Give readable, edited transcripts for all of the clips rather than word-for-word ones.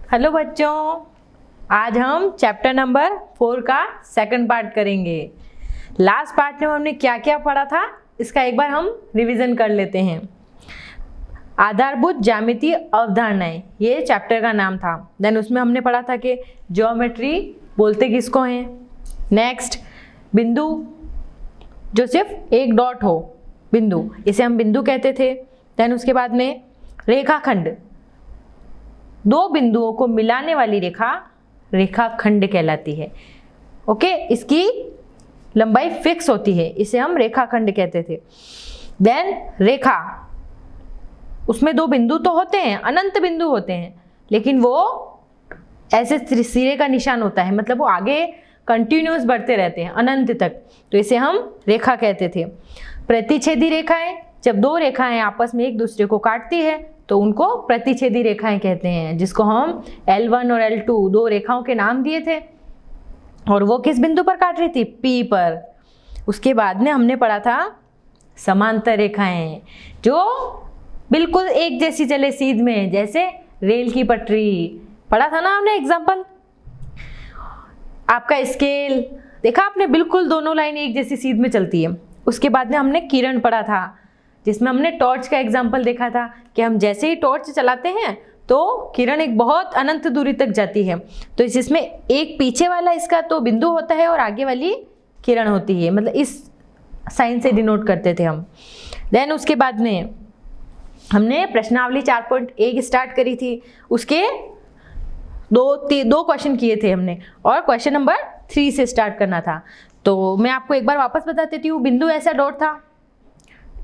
Hello बच्चों, आज हम चैप्टर नंबर 4 का सेकंड पार्ट करेंगे। लास्ट पार्ट में हमने क्या क्या पढ़ा था इसका एक बार हम रिवीजन कर लेते हैं। आधारभूत ज्यामितीय अवधारणाएं, ये चैप्टर का नाम था। देन उसमें हमने पढ़ा था कि ज्योमेट्री बोलते किसको हैं। नेक्स्ट, बिंदु जो सिर्फ एक डॉट हो, बिंदु, इसे हम बिंदु कहते थे। देन उसके बाद में रेखाखंड, दो बिंदुओं को मिलाने वाली रेखा रेखाखंड कहलाती है। ओके, इसकी लंबाई फिक्स होती है, इसे हम रेखाखंड कहते थे। देन रेखा, उसमें दो बिंदु तो होते हैं, अनंत बिंदु होते हैं, लेकिन वो ऐसे सिरे का निशान होता है, मतलब वो आगे कंटिन्यूअस बढ़ते रहते हैं अनंत तक, तो इसे हम रेखा कहते थे। प्रतिच्छेदी रेखाएं, जब दो रेखाएं आपस में एक दूसरे को काटती है तो उनको प्रतिच्छेदी रेखाएं कहते हैं, जिसको हम L1 और L2 दो रेखाओं के नाम दिए थे। और वो किस बिंदु पर काट रही थी? P पर। उसके बाद में हमने पढ़ा था समांतर रेखाएं, जो बिल्कुल एक जैसी चले सीध में, जैसे रेल की पटरी। पढ़ा था ना हमने एग्जाम्पल। आपका स्केल देखा आपने, बिल्कुल दोनों लाइन एक जैसी सीध में चलती है। उसके बाद में हमने किरण पढ़ा था, जिसमें हमने टॉर्च का एग्जाम्पल देखा था कि हम जैसे ही टॉर्च चलाते हैं तो किरण एक बहुत अनंत दूरी तक जाती है। तो इसमें एक पीछे वाला इसका तो बिंदु होता है और आगे वाली किरण होती है, मतलब इस साइन से डिनोट करते थे हम। देन उसके बाद में हमने प्रश्नावली 4.1 स्टार्ट करी थी। उसके दो क्वेश्चन किए थे हमने, और क्वेश्चन नंबर 3 से स्टार्ट करना था। तो मैं आपको एक बार वापस बता देती हूँ। बिंदु ऐसा डॉट था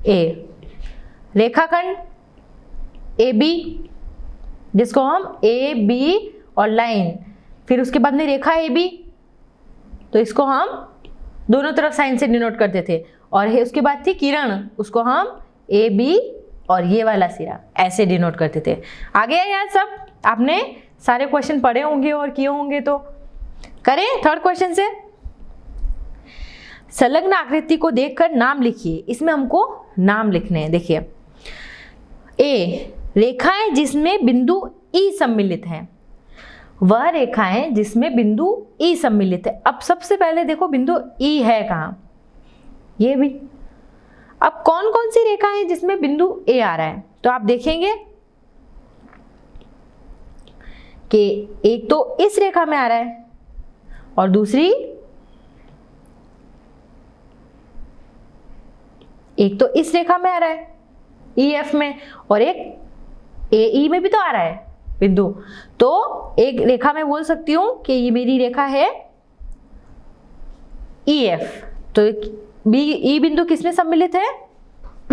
ए, रेखाखंड AB, जिसको हम AB और लाइन, फिर उसके बाद में रेखा AB, तो इसको हम दोनों तरफ साइन से डिनोट करते थे। और उसके बाद थी किरण, उसको हम AB और ये वाला सिरा ऐसे डिनोट करते थे। आ गया यार सब? आपने सारे क्वेश्चन पढ़े होंगे और किए होंगे, तो करें थर्ड क्वेश्चन से। संलग्न आकृति को देखकर नाम लिखिए। इसमें हमको नाम लिखने हैं। देखिए, ए, रेखाएं जिसमें बिंदु E सम्मिलित है। वह रेखाएं जिसमें बिंदु E सम्मिलित है। अब सबसे पहले देखो बिंदु E है कहाँ? ये भी। अब कौन कौन सी रेखाएं हैं जिसमें बिंदु A आ रहा है? तो आप देखेंगे कि एक तो इस रेखा में आ रहा है और दूसरी एक तो इस रेखा में आ रहा है EF में, और एक AE में भी तो आ रहा है बिंदु। तो एक रेखा में बोल सकती हूं कि ये मेरी रेखा है EF। तो E बिंदु किसमें सम्मिलित है?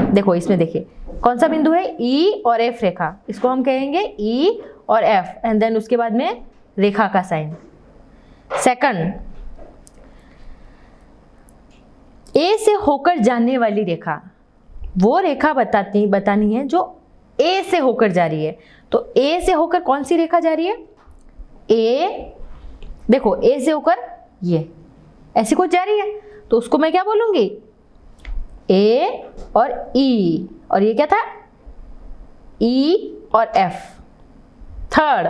देखो इसमें देखिए कौन सा बिंदु है? E और F रेखा, इसको हम कहेंगे E और F, एंड देन उसके बाद में रेखा का साइन। सेकंड, A से होकर जाने वाली रेखा, वो रेखा बतानी है जो A से होकर जा रही है। तो A से होकर कौन सी रेखा जा रही है? A, देखो A से होकर ये ऐसी कुछ जा रही है, तो उसको मैं क्या बोलूंगी? A और E, और ये क्या था? E और F। थर्ड,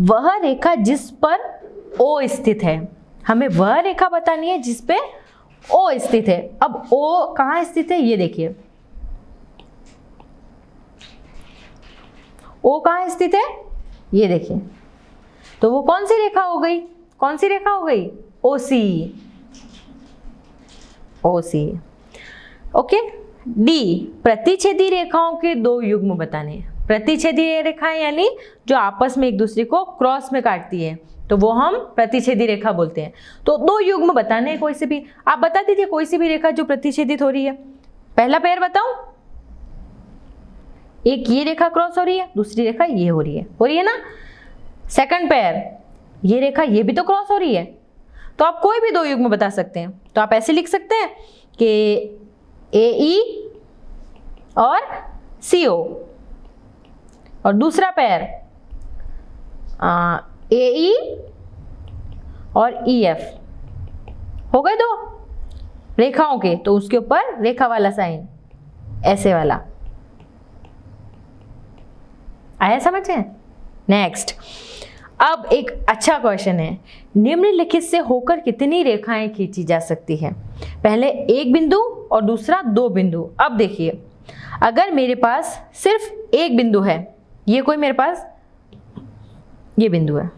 वह रेखा जिस पर O स्थित है। हमें वह रेखा बतानी है जिस पे O स्थित है। अब O कहाँ स्थित है? ये देखिए, O कहाँ स्थित है? ये देखिए। तो वो कौन सी रेखा हो गई? कौन सी रेखा हो गई? OC। OC। ओके। D, प्रतिच्छेदी रेखाओं के दो युग्म बताने। प्रतिच्छेदी रेखाएं यानी जो आपस में एक दूसरे को क्रॉस में काटती है, तो वो हम प्रतिच्छेदी रेखा बोलते हैं। तो दो युग्म बताने हैं, कोई से भी आप बता दीजिए, कोई सी भी रेखा जो प्रतिच्छेदित हो रही है। पहला पेयर बताऊं? एक ये रेखा क्रॉस हो रही है, दूसरी रेखा ये हो रही है ना। सेकंड पेयर, ये रेखा ये भी तो क्रॉस हो रही है। तो आप कोई भी दो युग्म बता सकते हैं। तो आप ऐसे लिख सकते हैं कि AE और CO, और दूसरा पेयर AE और EF। हो गए दो रेखाओं के, तो उसके ऊपर रेखा वाला साइन ऐसे वाला आया, समझ में? नेक्स्ट, अब एक अच्छा क्वेश्चन है, निम्नलिखित से होकर कितनी रेखाएं खींची जा सकती है? पहले एक बिंदु और दूसरा दो बिंदु। अब देखिए, अगर मेरे पास सिर्फ एक बिंदु है, ये कोई मेरे पास ये बिंदु है,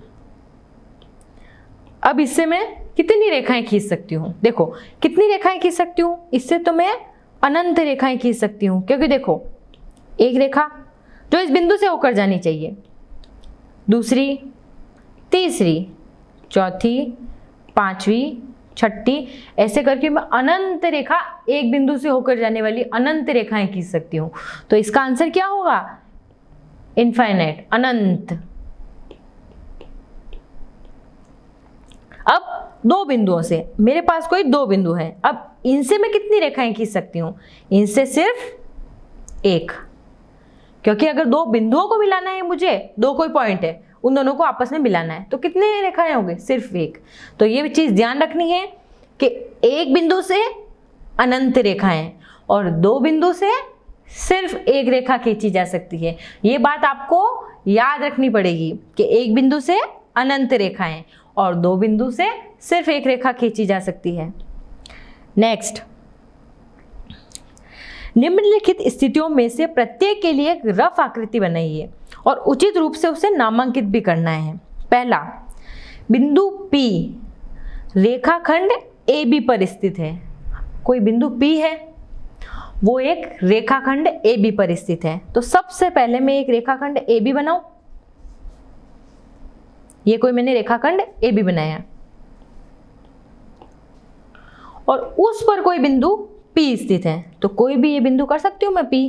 अब इससे मैं कितनी रेखाएं खींच सकती हूँ? देखो कितनी रेखाएं खींच सकती हूँ, इससे तो मैं अनंत रेखाएं खींच सकती हूँ, क्योंकि देखो एक रेखा जो इस बिंदु से होकर जानी चाहिए, दूसरी, तीसरी, चौथी, पांचवी, छठी, ऐसे करके मैं अनंत रेखा, एक बिंदु से होकर जाने वाली अनंत रेखाएं खींच सकती हूँ। तो इसका आंसर क्या होगा? इनफाइनाइट, अनंत। अब दो बिंदुओं से, मेरे पास कोई दो बिंदु है, अब इनसे मैं कितनी रेखाएं खींच सकती हूँ? इनसे सिर्फ एक, क्योंकि अगर दो बिंदुओं को मिलाना है मुझे, दो कोई पॉइंट है, उन दोनों को आपस में मिलाना है, तो कितने रेखाएं होंगे? सिर्फ एक। तो ये चीज ध्यान रखनी है कि एक बिंदु से अनंत रेखाएं और दो बिंदु से सिर्फ एक रेखा खींची जा सकती है। ये बात आपको याद रखनी पड़ेगी कि एक बिंदु से अनंत रेखाएं और दो बिंदु से सिर्फ एक रेखा खींची जा सकती है। नेक्स्ट, निम्नलिखित स्थितियों में से प्रत्येक के लिए एक रफ आकृति बनाइए और उचित रूप से उसे नामांकित भी करना है। पहला, बिंदु P रेखाखंड AB पर स्थित है। कोई बिंदु P है, वो एक रेखाखंड AB पर स्थित है। तो सबसे पहले मैं एक रेखाखंड AB बनाऊं। ये कोई मैंने रेखाखंड AB बनाया और उस पर कोई बिंदु P स्थित है। तो कोई भी ये बिंदु कर सकती हूँ मैं, P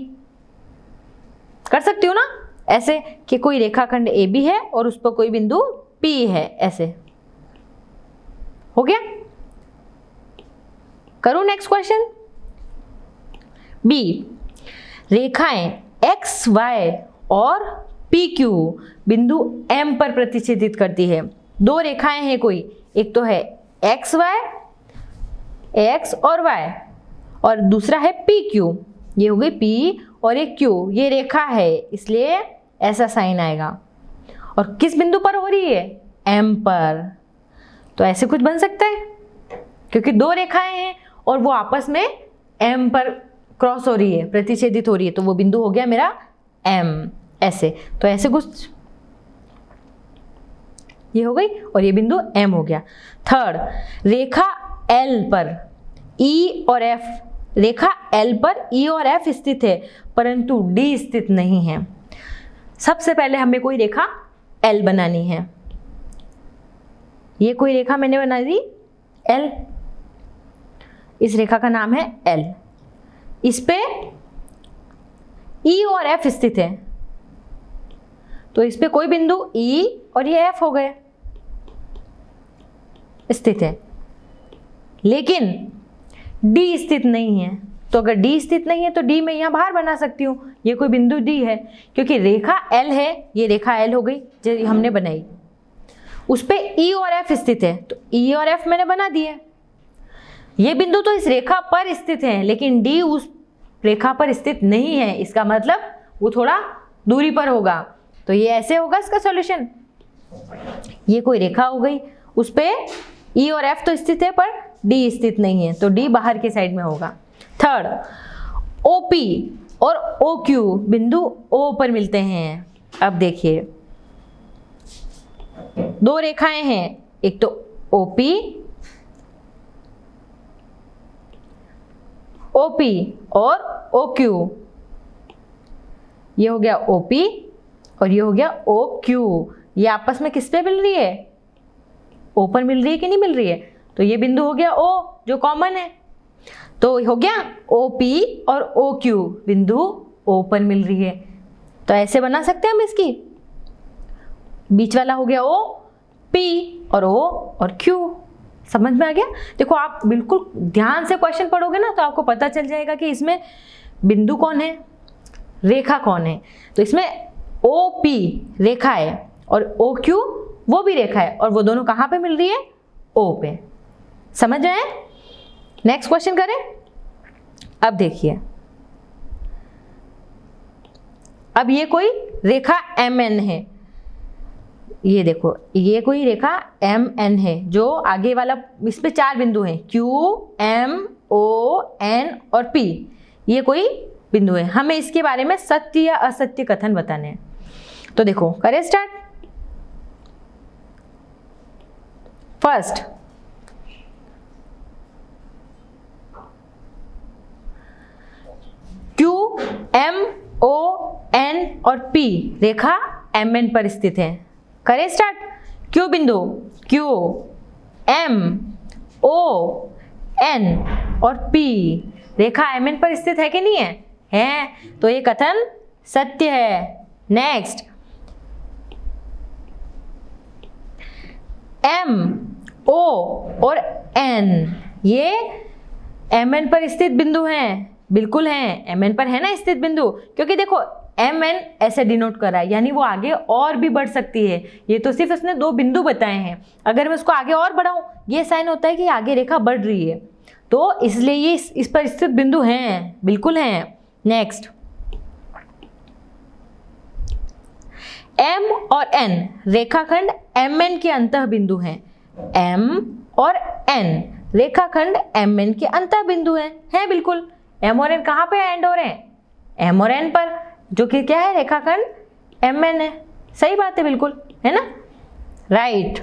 कर सकती हूँ ना, ऐसे कि कोई रेखाखंड AB है और उस पर कोई बिंदु P है, ऐसे हो गया। करूँ नेक्स्ट क्वेश्चन। B, रेखाएं XY और PQ बिंदु M पर प्रतिच्छेदित करती है। दो रेखाएं हैं कोई, एक तो है XY, X और Y, और दूसरा है PQ। ये हो गई P और एक Q, ये रेखा है इसलिए ऐसा साइन आएगा। और किस बिंदु पर हो रही है? M पर। तो ऐसे कुछ बन सकता है, क्योंकि दो रेखाएं हैं और वो आपस में M पर क्रॉस हो रही है, प्रतिच्छेदित हो रही है, तो वो बिंदु हो गया मेरा M, ऐसे। तो ऐसे कुछ, ये हो गई और ये बिंदु M हो गया। थर्ड, रेखा L पर E और F, रेखा L पर E और F स्थित है परंतु D स्थित नहीं है। सबसे पहले हमें कोई रेखा L बनानी है। ये कोई रेखा मैंने बना दी L, इस रेखा का नाम है L। इस पे E और F स्थित है, तो इस पे कोई बिंदु E और ये F हो गए स्थित है, लेकिन D स्थित नहीं है। तो अगर D स्थित नहीं है तो D मैं यहाँ बाहर बना सकती हूँ, ये कोई बिंदु D है, क्योंकि रेखा L है, ये रेखा L हो गई जो हमने बनाई, उस पे E और F स्थित है, तो E और F मैंने बना दिए। ये बिंदु तो इस रेखा पर स्थित है, लेकिन D उस रेखा पर स्थित नहीं है, इसका मतलब वो थोड़ा दूरी पर होगा। तो ये ऐसे होगा इसका सॉल्यूशन। ये कोई रेखा हो गई, उस पे E और F तो स्थित है पर D स्थित नहीं है, तो D बाहर के साइड में होगा। थर्ड, OP और OQ बिंदु O पर मिलते हैं। अब देखिए, दो रेखाएं हैं, एक तो OP और OQ, ये हो गया OP और ये हो गया OQ। ये आपस में किस पे मिल रही है? O पर मिल रही है कि नहीं मिल रही है? तो ये बिंदु हो गया O जो कॉमन है, तो हो गया OP और OQ बिंदु O पर मिल रही है। तो ऐसे बना सकते हैं हम इसकी, बीच वाला हो गया O, P और O और Q। समझ में आ गया? देखो आप बिल्कुल ध्यान से क्वेश्चन पढ़ोगे ना तो आपको पता चल जाएगा कि इसमें बिंदु कौन है, रेखा कौन है। तो इसमें OP रेखा है और OQ वो भी रेखा है, और वो दोनों कहाँ पे मिल रही है? O पे। समझ रहे हैं? नेक्स्ट क्वेश्चन करें। अब देखिए, अब ये कोई रेखा MN है, ये देखो, ये कोई रेखा एम एन है, जो आगे वाला, इस पे 4 बिंदु हैं, क्यू एम ओ एन और पी, ये कोई बिंदु है। हमें इसके बारे में सत्य या असत्य कथन बताने हैं। तो देखो, करें start. First, Q M O N और पी रेखा एम एन पर स्थित है। करें स्टार्ट। क्यू बिंदु, क्यू एम ओ एन और पी रेखा एम एन पर स्थित है कि नहीं है? है, तो ये कथन सत्य है। नेक्स्ट, एम ओ और एन ये एम एन पर स्थित बिंदु हैं, बिल्कुल हैं, एम एन पर है ना स्थित बिंदु, क्योंकि देखो एम एन ऐसे डिनोट कर रहा है, यानी वो आगे और भी बढ़ सकती है। ये तो सिर्फ इसने 2 बिंदु बताए हैं, अगर मैं उसको आगे और बढ़ाऊं, ये साइन होता है कि आगे रेखा बढ़ रही है, तो इसलिए ये इस पर स्थित बिंदु हैं, बिल्कुल हैं। नेक्स्ट, एम और एन रेखाखंड एम एन के अंतः बिंदु हैं। एम और एन रेखाखंड एम एन के अंतः बिंदु हैं, बिल्कुल। एम और एन कहाँ पे एंड हो रहे हैं? एम और एन पर, जो कि क्या है, रेखाखंड एम एन है। सही बात है, बिल्कुल, है ना, राइट,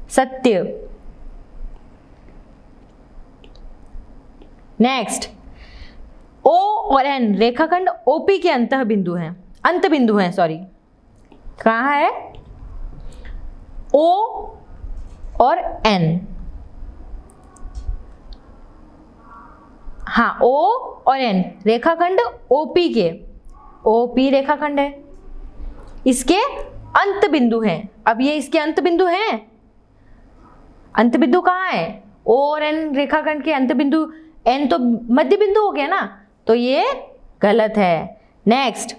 सत्य। नेक्स्ट, ओ और एन रेखाखंड ओपी के अंतः बिंदु हैं, अंत बिंदु हैं, सॉरी। कहाँ है? ओ और एन, हाँ, ओ और एन रेखाखंड ओपी के, ओपी रेखाखंड है, इसके अंत बिंदु हैं। अब ये इसके अंत बिंदु हैं, अंत बिंदु कहाँ है? ओ और एन रेखाखंड के अंत बिंदु, एन तो मध्य बिंदु हो गया ना, तो ये गलत है। नेक्स्ट,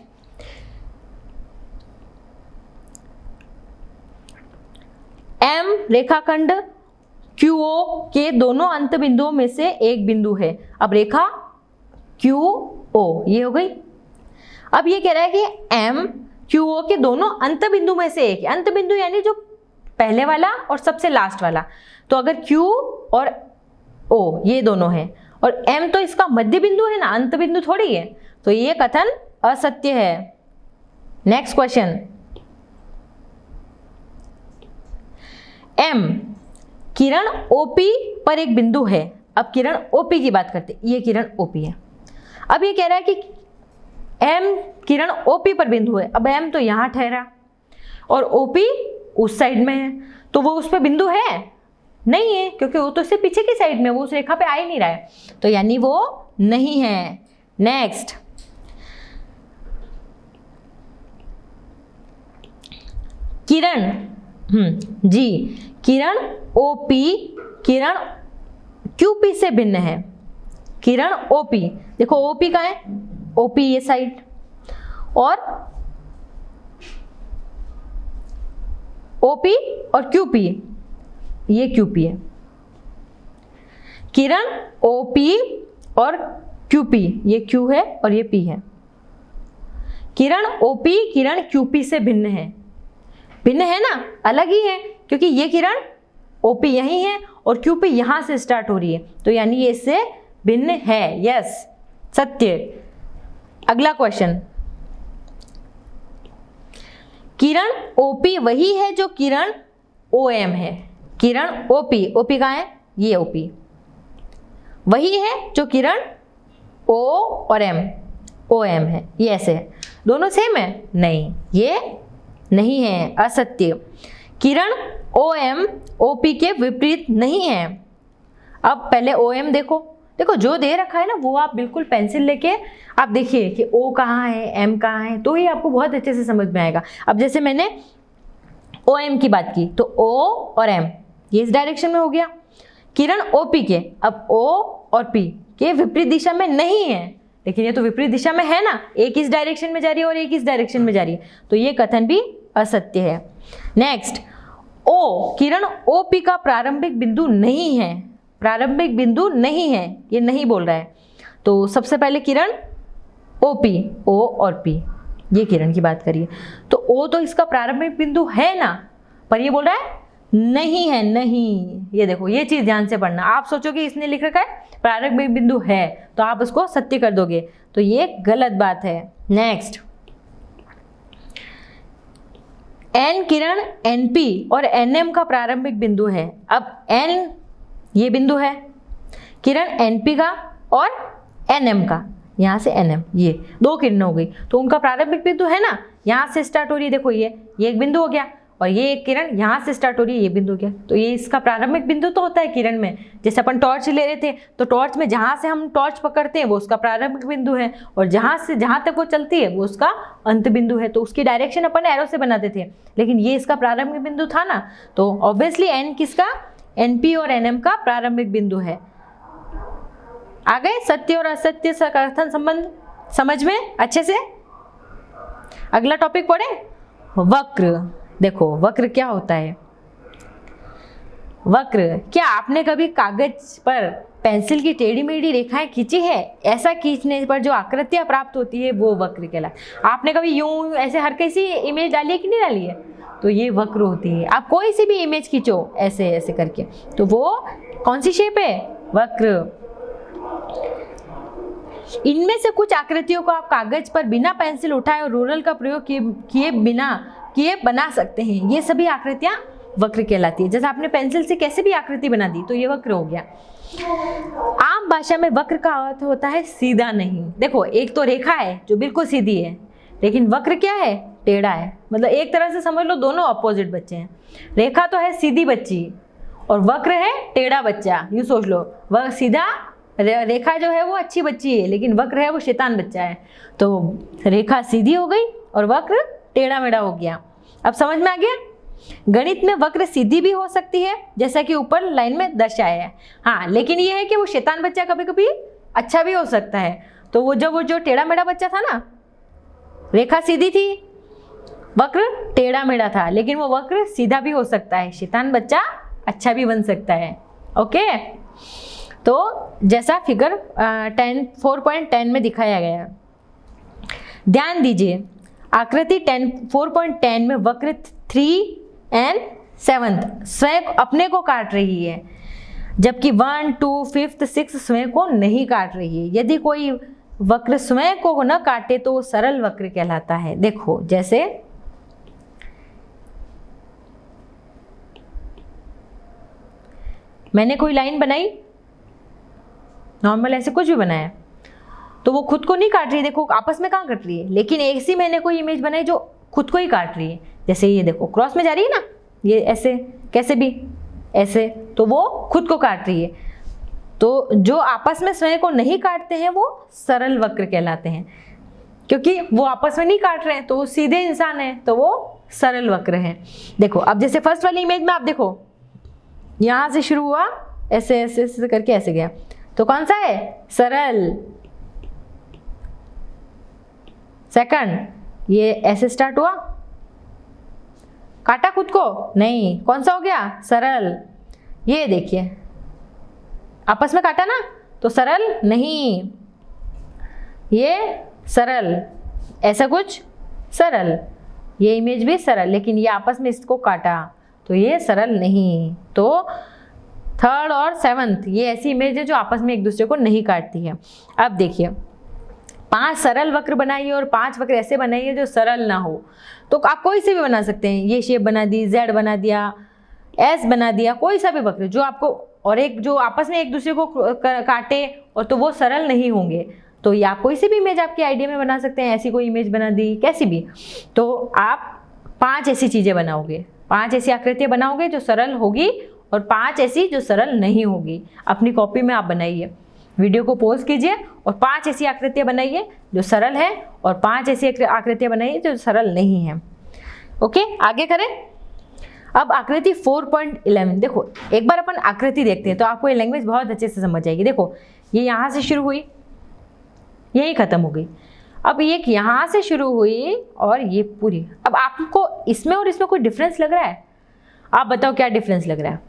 एम रेखाखंड क्यू ओ के दोनों अंत बिंदुओं में से एक बिंदु है। अब रेखा क्यू ओ ये हो गई। अब ये कह रहा है कि एम क्यू ओ के दोनों अंत बिंदु में से एक, अंत बिंदु यानी जो पहले वाला और सबसे लास्ट वाला, तो अगर क्यू और ओ ये दोनों हैं और एम तो इसका मध्य बिंदु है ना, अंत बिंदु थोड़ी है, तो ये कथन असत्य है। नेक्स्ट क्वेश्चन, एम किरण ओपी पर एक बिंदु है। अब किरण ओपी की बात करते, ये किरण ओपी है। अब ये कह रहा है कि एम किरण ओपी पर बिंदु है। अब एम तो यहाँ ठहरा और ओपी उस साइड में है, तो वो उस पर बिंदु है नहीं है, क्योंकि वो तो उससे पीछे की साइड में, वो उस रेखा पे आ ही नहीं रहा है, तो यानी वो नहीं है। नेक्स्ट, किरण जी किरण ओपी किरण क्यूपी से भिन्न है। किरण ओपी, देखो ओपी का है, ओपी ये साइड, और ओपी और क्यूपी ये क्यूपी है। किरण ओपी और क्यूपी ये क्यू है और ये पी है। किरण ओपी किरण क्यूपी से भिन्न है। भिन्न है ना, अलग ही है, क्योंकि ये किरण ओपी यही है और क्यूपी यहां से स्टार्ट हो रही है, तो यानी ये इससे भिन्न है। यस, सत्य। अगला क्वेश्चन, किरण ओपी वही है जो किरण ओएम है। किरण ओपी, ओपी कहाँ है? ये ओपी वही है जो किरण ओ और एम, ओएम है। ये ऐसे है, दोनों सेम है? नहीं, ये नहीं है, असत्य। किरण ओएम ओपी के विपरीत नहीं है। अब पहले ओएम देखो, देखो जो दे रखा है ना वो आप बिल्कुल पेंसिल लेके आप देखिए कि ओ कहाँ है, एम कहाँ है, तो ही आपको बहुत अच्छे से समझ में आएगा। अब जैसे मैंने ओ एम की बात की, तो ओ और एम ये इस डायरेक्शन में हो गया। किरण ओपी के, अब ओ और पी के विपरीत दिशा में नहीं है, लेकिन ये तो विपरीत दिशा में है ना, एक इस डायरेक्शन में जा रही है और एक इस डायरेक्शन में जा रही है, तो ये कथन भी असत्य है। नेक्स्ट, ओ किरण ओपी का प्रारंभिक बिंदु नहीं है। प्रारंभिक बिंदु नहीं है, ये नहीं बोल रहा है। तो सबसे पहले किरण ओपी, ओ और पी, ये किरण की बात करिए, तो ओ तो इसका प्रारंभिक बिंदु है ना, पर ये बोल रहा है नहीं है, नहीं। ये देखो, ये चीज ध्यान से पढ़ना। आप सोचोगे इसने लिख रखा है प्रारंभिक बिंदु है, तो आप उसको सत्य कर दोगे, तो ये गलत बात है। नेक्स्ट, एन किरण एनपी और एनएम का प्रारंभिक बिंदु है। अब एन ये बिंदु है, किरण एनपी का और एनएम का, यहाँ से एनएम, ये दो किरण हो गई, तो उनका प्रारंभिक बिंदु है ना, यहाँ से स्टार्ट हो रही है। देखो ये एक बिंदु हो गया, और ये एक किरण यहाँ से स्टार्ट हो रही है, ये बिंदु हो गया। तो ये इसका प्रारंभिक बिंदु तो होता है किरण में। जैसे अपन टॉर्च ले रहे थे, तो टॉर्च में जहाँ से हम टॉर्च पकड़ते हैं वो उसका प्रारंभिक बिंदु है, और जहाँ से जहाँ तक वो चलती है वो उसका अंत बिंदु है। तो उसकी डायरेक्शन अपन एरो से बनाते थे, लेकिन ये इसका प्रारंभिक बिंदु था ना, तो ऑब्वियसली एन किसका, एनपी और एनएम का प्रारंभिक बिंदु है। आ गए सत्य और असत्य का कथन संबंध समझ में अच्छे से। अगला टॉपिक पढ़े, वक्र। देखो वक्र क्या होता है। वक्र, क्या आपने कभी कागज पर पेंसिल की टेढ़ी मेढ़ी रेखाएं खींची है? ऐसा खींचने पर जो आकृतियां प्राप्त होती है वो वक्र कहलाती। आपने कभी यूं ऐसे हर किसी इमेज डाली है कि नहीं डाली है? तो ये वक्र होती है। आप कोई सी भी इमेज खींचो ऐसे ऐसे करके, तो वो कौन सी शेप है? वक्र। इनमें से कुछ आकृतियों को आप कागज पर बिना पेंसिल उठाए और रूलर का प्रयोग किए बना सकते हैं। ये सभी आकृतियां वक्र कहलाती है। जैसे आपने पेंसिल से कैसे भी आकृति बना दी, तो ये वक्र हो गया। आम भाषा में वक्र का अर्थ होता है सीधा नहीं। देखो एक तो रेखा है जो बिल्कुल सीधी है, लेकिन वक्र क्या है? टेढ़ा है। मतलब एक तरह से समझ लो दोनों अपोजिट बच्चे हैं। रेखा तो है सीधी बच्ची और वक्र है टेढ़ा बच्चा। यूँ सोच लो, वह सीधा रेखा जो है वो अच्छी बच्ची है, लेकिन वक्र है वो शैतान बच्चा है। तो रेखा सीधी हो गई और वक्र टेढ़ा मेढ़ा हो गया। अब समझ में आ गया? गणित में वक्र सीधी भी हो सकती है, जैसा कि ऊपर लाइन में दर्शाया है। हाँ, लेकिन ये है कि वो शैतान बच्चा कभी कभी अच्छा भी हो सकता है। तो वो जो टेढ़ा मेढ़ा बच्चा था ना, रेखा सीधी थी, वक्र टेढ़ा मेढ़ा था, लेकिन वो वक्र सीधा भी हो सकता है। शैतान बच्चा अच्छा भी बन सकता है। ओके, तो जैसा फिगर 4.10 में दिखाया गया है। ध्यान दीजिए, आकृति 4.10 में वक्र 3 और 7 स्वयं अपने को काट रही है, जबकि 1, 2, 5, 6 स्वयं को नहीं काट रही है। यदि कोई वक्र स्वयं को न काटे तो वो सरल वक्र कहलाता है। देखो जैसे मैंने कोई लाइन बनाई, नॉर्मल ऐसे कुछ भी बनाया, तो वो खुद को नहीं काट रही है। देखो आपस में कहाँ कट रही है, लेकिन ऐसी मैंने कोई इमेज बनाई जो खुद को ही काट रही है। जैसे ये देखो क्रॉस में जा रही है ना, ये ऐसे कैसे भी ऐसे, तो वो खुद को काट रही है। तो जो आपस में स्वयं को नहीं काटते हैं वो सरल वक्र कहलाते हैं, क्योंकि वो आपस में नहीं काट रहे हैं, तो वो सीधे इंसान है, तो वो सरल वक्र है। देखो अब जैसे फर्स्ट वाली इमेज में आप देखो, यहाँ से शुरू हुआ, ऐसे ऐसे ऐसे करके ऐसे गया, तो कौन सा है? सरल। सेकंड ये ऐसे स्टार्ट हुआ, काटा खुद को नहीं, कौन सा हो गया? सरल। ये देखिए आपस में काटा ना, तो सरल नहीं, ये सरल, ऐसा कुछ सरल। ये इमेज भी सरल, लेकिन ये आपस में इसको काटा, तो ये सरल नहीं। तो 3rd और 7th ये ऐसी इमेज है जो आपस में एक दूसरे को नहीं काटती है। अब देखिए 5 सरल वक्र बनाइए और 5 वक्र ऐसे बनाइए जो सरल ना हो। तो आप कोई से भी बना सकते हैं, ये शेप बना दी, Z बना दिया, S बना दिया, कोई सा भी वक्र जो आपको, और एक जो आपस में एक दूसरे को काटे, और तो वो सरल नहीं होंगे। तो ये आप कोई सी भी इमेज आपके आइडिया में बना सकते हैं। ऐसी कोई इमेज बना दी, कैसी भी, तो आप 5 ऐसी चीज़ें बनाओगे, 5 ऐसी आकृतियाँ बनाओगे जो सरल होगी, और 5 ऐसी जो सरल नहीं होगी। अपनी कॉपी में आप बनाइए, वीडियो को पॉज कीजिए और 5 ऐसी आकृतियाँ बनाइए जो सरल है, और 5 ऐसी आकृतियाँ बनाइए जो सरल नहीं है। ओके, आगे करें। अब आकृति 4.11 देखो, एक बार अपन आकृति देखते हैं तो आपको ये लैंग्वेज बहुत अच्छे से समझ जाएगी। देखो ये यहाँ से शुरू हुई, यही खत्म हो गई। अब ये यहाँ से शुरू हुई और ये पूरी। अब आपको इसमें और इसमें कोई डिफरेंस लग रहा है? आप बताओ क्या डिफरेंस लग रहा है?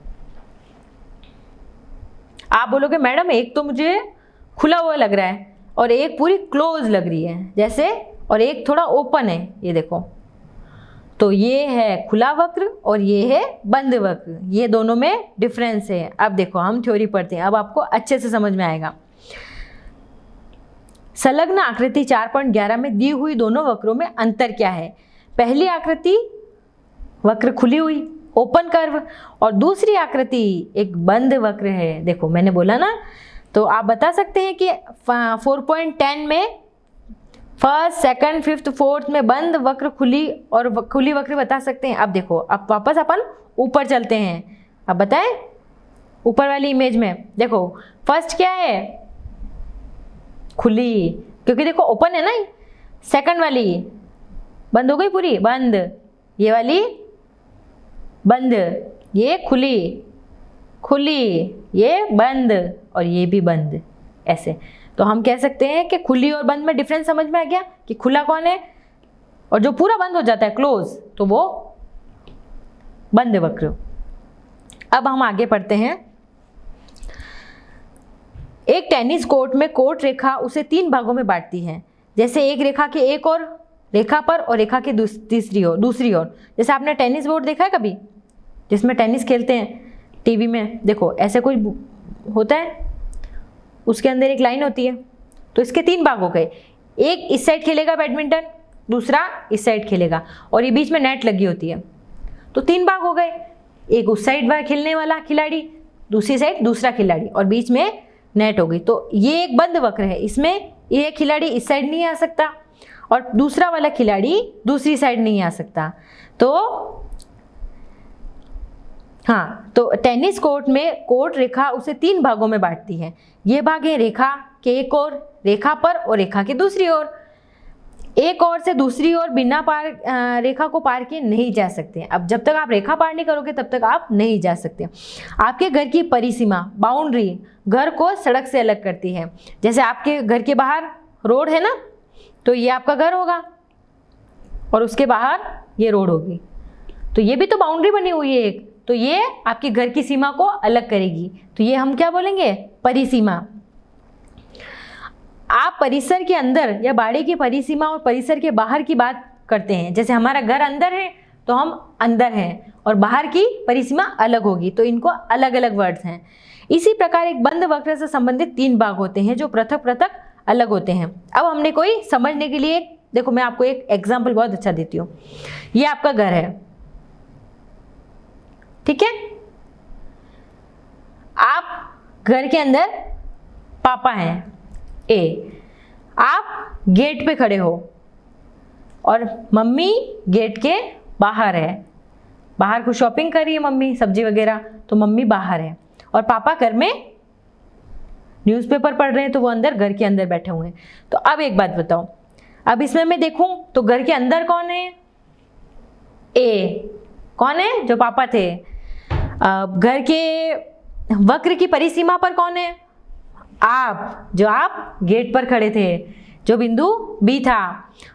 आप बोलोगे मैडम एक तो मुझे खुला हुआ लग रहा है और एक पूरी क्लोज लग रही है जैसे, और एक थोड़ा ओपन है, ये देखो। तो ये है खुला वक्र और ये है बंद वक्र, ये दोनों में डिफरेंस है। अब देखो हम थ्योरी पढ़ते हैं, अब आपको अच्छे से समझ में आएगा। संलग्न आकृति 4.11 में दी हुई दोनों वक्रों में अंतर क्या है? पहली आकृति वक्र खुली हुई ओपन कर्व और दूसरी आकृति एक बंद वक्र है। देखो मैंने बोला ना, तो आप बता सकते हैं कि 4.10 में फर्स्ट, सेकंड, फिफ्थ, फोर्थ में बंद वक्र खुली और खुली वक्र बता सकते हैं। अब देखो, अब वापस अपन ऊपर चलते हैं। अब बताएं ऊपर वाली इमेज में देखो, फर्स्ट क्या है? खुली, क्योंकि देखो ओपन है ना। सेकंड वाली बंद हो गई पूरी, बंद, ये वाली बंद, ये खुली, खुली, ये बंद और ये भी बंद। ऐसे तो हम कह सकते हैं कि खुली और बंद में डिफरेंस समझ में आ गया कि खुला कौन है और जो पूरा बंद हो जाता है क्लोज, तो वो बंद वक्र। अब हम आगे पढ़ते हैं। एक टेनिस कोर्ट में कोर्ट रेखा उसे 3 भागों में बांटती है। जैसे एक रेखा के एक और रेखा पर और रेखा के दूसरी ओर। जैसे आपने टेनिस बोर्ड देखा है कभी, जिसमें टेनिस खेलते हैं टीवी में? देखो ऐसे कोई होता है, उसके अंदर एक लाइन होती है। तो इसके 3 भाग हो गए। एक इस साइड खेलेगा बैडमिंटन, दूसरा इस साइड खेलेगा और ये बीच में नेट लगी होती है। तो 3 भाग हो गए। एक उस साइड खेलने वाला खिलाड़ी, दूसरी साइड दूसरा खिलाड़ी और बीच में नेट हो गई। तो ये एक बंद वक्र है। इसमें ये खिलाड़ी इस साइड नहीं आ सकता और दूसरा वाला खिलाड़ी दूसरी साइड नहीं आ सकता। तो हाँ, तो टेनिस कोर्ट में कोर्ट रेखा उसे 3 भागों में बांटती है। ये भाग है रेखा के एक ओर, रेखा पर और रेखा के दूसरी ओर। एक ओर से दूसरी ओर बिना रेखा को पार किए नहीं जा सकते। अब जब तक आप रेखा पार नहीं करोगे तब तक आप नहीं जा सकते। आपके घर की परिसीमा, बाउंड्री, घर को सड़क से अलग करती है। जैसे आपके घर के बाहर रोड है ना, तो ये आपका घर होगा और उसके बाहर ये रोड होगी, तो ये भी तो बाउंड्री बनी हुई है एक, तो ये आपके घर की सीमा को अलग करेगी। तो ये हम क्या बोलेंगे? परिसीमा। आप परिसर के अंदर या बाड़े की परिसीमा और परिसर के बाहर की बात करते हैं। जैसे हमारा घर अंदर है तो हम अंदर हैं और बाहर की परिसीमा अलग होगी, तो इनको अलग अलग वर्ड्स हैं। इसी प्रकार एक बंद वक्र से संबंधित 3 भाग होते हैं जो पृथक पृथक अलग होते हैं। अब हमने कोई समझने के लिए, देखो मैं आपको एक एग्जाम्पल बहुत अच्छा देती हूँ। ये आपका घर है, ठीक है? आप घर के अंदर पापा हैं ए, आप गेट पे खड़े हो और मम्मी गेट के बाहर है। बाहर कुछ शॉपिंग कर रही है मम्मी, सब्जी वगैरह, तो मम्मी बाहर है और पापा घर में न्यूज़पेपर पढ़ रहे हैं, तो वो अंदर घर के अंदर बैठे हुए हैं। तो अब एक बात बताओ, अब इसमें मैं देखूं तो घर के अंदर कौन है? ए कौन है? जो पापा थे। घर के वक्र की परिसीमा पर कौन है? आप, जो आप गेट पर खड़े थे, जो बिंदु बी था।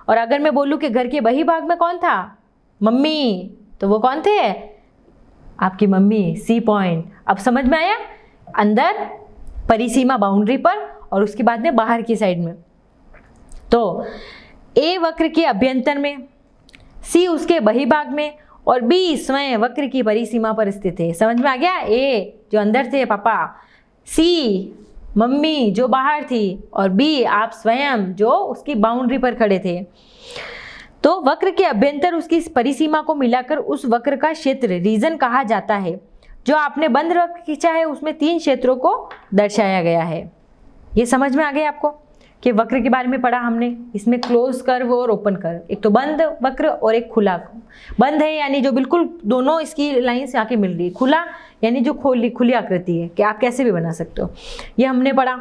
और अगर मैं बोलूं कि घर के बही भाग में कौन था? मम्मी, तो वो कौन थे? आपकी मम्मी, सी पॉइंट। अब समझ में आया? अंदर परिसीमा बाउंड्री पर और उसके बाद में बाहर की साइड में। तो ए वक्र के अभ्यंतर में, सी उसके बही भाग में और बी स्वयं वक्र की परिसीमा पर स्थित है। समझ में आ गया? ए जो अंदर थे पापा, सी मम्मी जो बाहर थी और बी आप स्वयं जो उसकी बाउंड्री पर खड़े थे। तो वक्र के अभ्यंतर उसकी इस परिसीमा को मिलाकर उस वक्र का क्षेत्र रीजन कहा जाता है। जो आपने बंद वक्र खींचा है उसमें 3 क्षेत्रों को दर्शाया गया है। ये समझ में आ गया आपको कि वक्र के बारे में पढ़ा हमने। इसमें क्लोज कर्व और ओपन कर्व, एक तो बंद वक्र और एक खुला। बंद है यानी जो बिल्कुल दोनों इसकी लाइन से आके मिल रही है। खुला यानी जो खुली आकृति है कि आप कैसे भी बना सकते हो। ये हमने पढ़ा।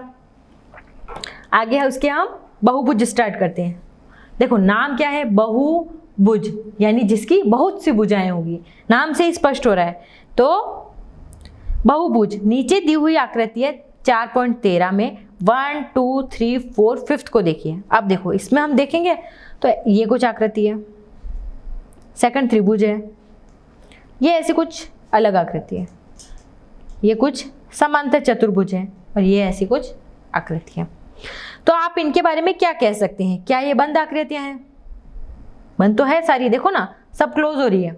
आगे है उसके हम बहुभुज स्टार्ट करते हैं। देखो नाम क्या है? बहुभुज, यानी जिसकी बहुत सी भुजाएं होगी, नाम से ही स्पष्ट हो रहा है। तो बहुभुज नीचे दी हुई आकृति है 4.13 में 1, 2, 3, 4, 5 को देखिए। अब देखो इसमें हम देखेंगे तो ये कुछ आकृति है, सेकंड त्रिभुज है, ये ऐसी कुछ अलग आकृति है, ये कुछ समांतर चतुर्भुज है और ये ऐसी कुछ आकृतियां। तो आप इनके बारे में क्या कह सकते हैं? क्या ये बंद आकृतियां हैं? बंद तो है सारी, देखो ना, सब क्लोज हो रही है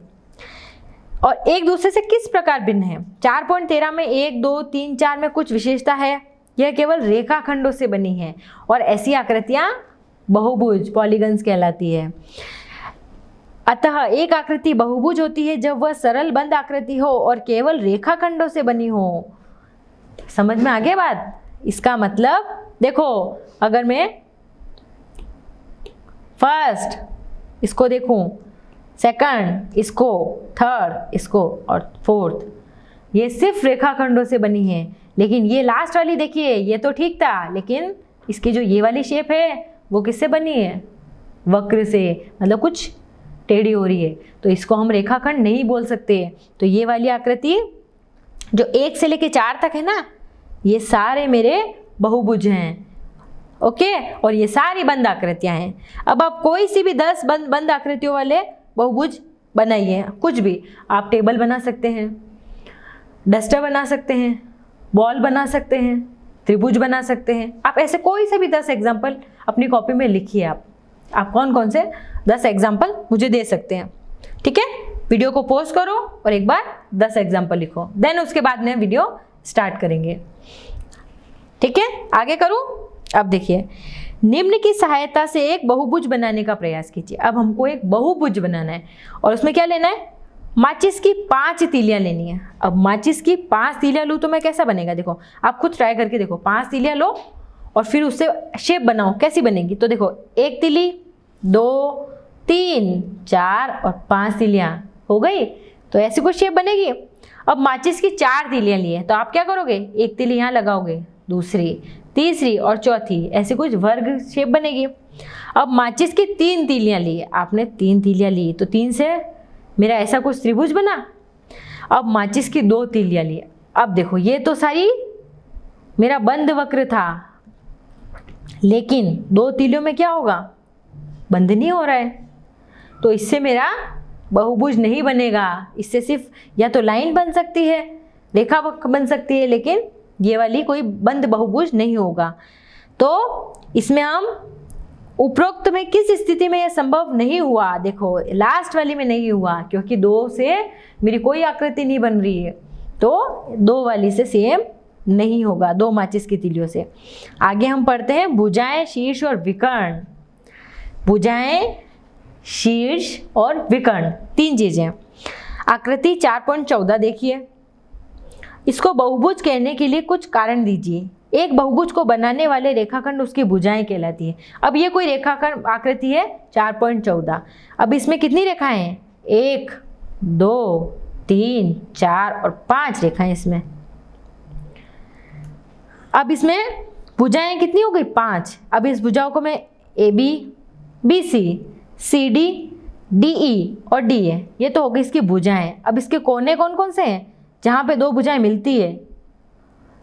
और एक दूसरे से किस प्रकार भिन्न है। 4.13 में 1, 2, 3, 4 में कुछ विशेषता है, यह केवल रेखाखंडों से बनी है और ऐसी आकृतियां बहुभुज पॉलीगन्स कहलाती है। अतः एक आकृति बहुभुज होती है जब वह सरल बंद आकृति हो और केवल रेखाखंडों से बनी हो। समझ में आ गया बात? इसका मतलब देखो, अगर मैं फर्स्ट इसको देखूं, सेकंड इसको, थर्ड इसको और फोर्थ, ये सिर्फ रेखाखंडों से बनी है। लेकिन ये लास्ट वाली देखिए, ये तो ठीक था, लेकिन इसकी जो ये वाली शेप है वो किससे बनी है? वक्र से, मतलब कुछ टेढ़ी हो रही है, तो इसको हम रेखाखंड नहीं बोल सकते। तो ये वाली आकृति जो 1 से लेके 4 तक है ना, ये सारे मेरे बहुभुज हैं। ओके, और ये सारी बंद आकृतियां हैं। अब आप कोई सी भी 10 बंद आकृतियों वाले बहुभुज बनाइए, कुछ भी। आप टेबल बना सकते हैं, डस्टर बना सकते हैं, बॉल बना सकते हैं, त्रिभुज बना सकते हैं। आप ऐसे कोई से भी 10 एग्जाम्पल अपनी कॉपी में लिखिए। आप कौन कौन से 10 एग्जाम्पल मुझे दे सकते हैं। ठीक है, वीडियो को पॉज करो और एक बार 10 एग्जाम्पल लिखो, देन उसके बाद में वीडियो स्टार्ट करेंगे। ठीक है, आगे करूं। अब देखिए, निम्न की सहायता से एक बहुभुज बनाने का प्रयास कीजिए। अब हमको एक बहुभुज बनाना है और उसमें क्या लेना है? माचिस की 5 तीलियां लेनी है। अब माचिस की 5 तीलियां लूँ तो मैं कैसा बनेगा? देखो, आप खुद ट्राई करके देखो। 5 तीलियां लो और फिर उससे शेप बनाओ, कैसी बनेगी? तो देखो, 1 तीली, 2, 3, 4 और 5 तीलियां हो गई, तो ऐसी कुछ शेप बनेगी। अब माचिस की 4 तीलियां ली है, तो आप क्या करोगे? 1 तीली यहाँ लगाओगे, दूसरी, तीसरी और चौथी, ऐसी कुछ वर्ग शेप बनेगी। अब माचिस की 3 तीलियां ली है, आपने 3 तीलियां ली, तो 3 से मेरा ऐसा कुछ त्रिभुज बना। अब माचिस की 2 तीलियां ली। अब देखो, ये तो सारी मेरा बंद वक्र था, लेकिन 2 तीलियों में क्या होगा? बंद नहीं हो रहा है, तो इससे मेरा बहुभुज नहीं बनेगा। इससे सिर्फ या तो लाइन बन सकती है, रेखा बन सकती है, लेकिन ये वाली कोई बंद बहुभुज नहीं होगा। तो इसमें हम उपरोक्त में किस स्थिति में यह संभव नहीं हुआ? देखो, लास्ट वाली में नहीं हुआ, क्योंकि 2 से मेरी कोई आकृति नहीं बन रही है, तो 2 वाली से सेम नहीं होगा, 2 माचिस की तीलियों से। आगे हम पढ़ते हैं भुजाएं, शीर्ष और विकर्ण। भुजाएं, शीर्ष और विकर्ण, 3 चीजें। आकृति 4.14 देखिए, इसको बहुभुज कहने के लिए कुछ कारण दीजिए। एक बहुभुज को बनाने वाले रेखाखंड उसकी भुजाएं कहलाती है। अब ये कोई रेखाखंड आकृति है 4.14। अब इसमें कितनी रेखाएं हैं? 1, 2, 3, 4 और 5 रेखाएं इसमें। अब इसमें भुजाएं कितनी हो गई? 5। अब इस भुजाओं को मैं AB, BC, CD, DE और DA, ये तो हो गई इसकी भुजाएं। अब इसके कोने कौन कौन से हैं? जहाँ पे 2 भुजाएं मिलती है,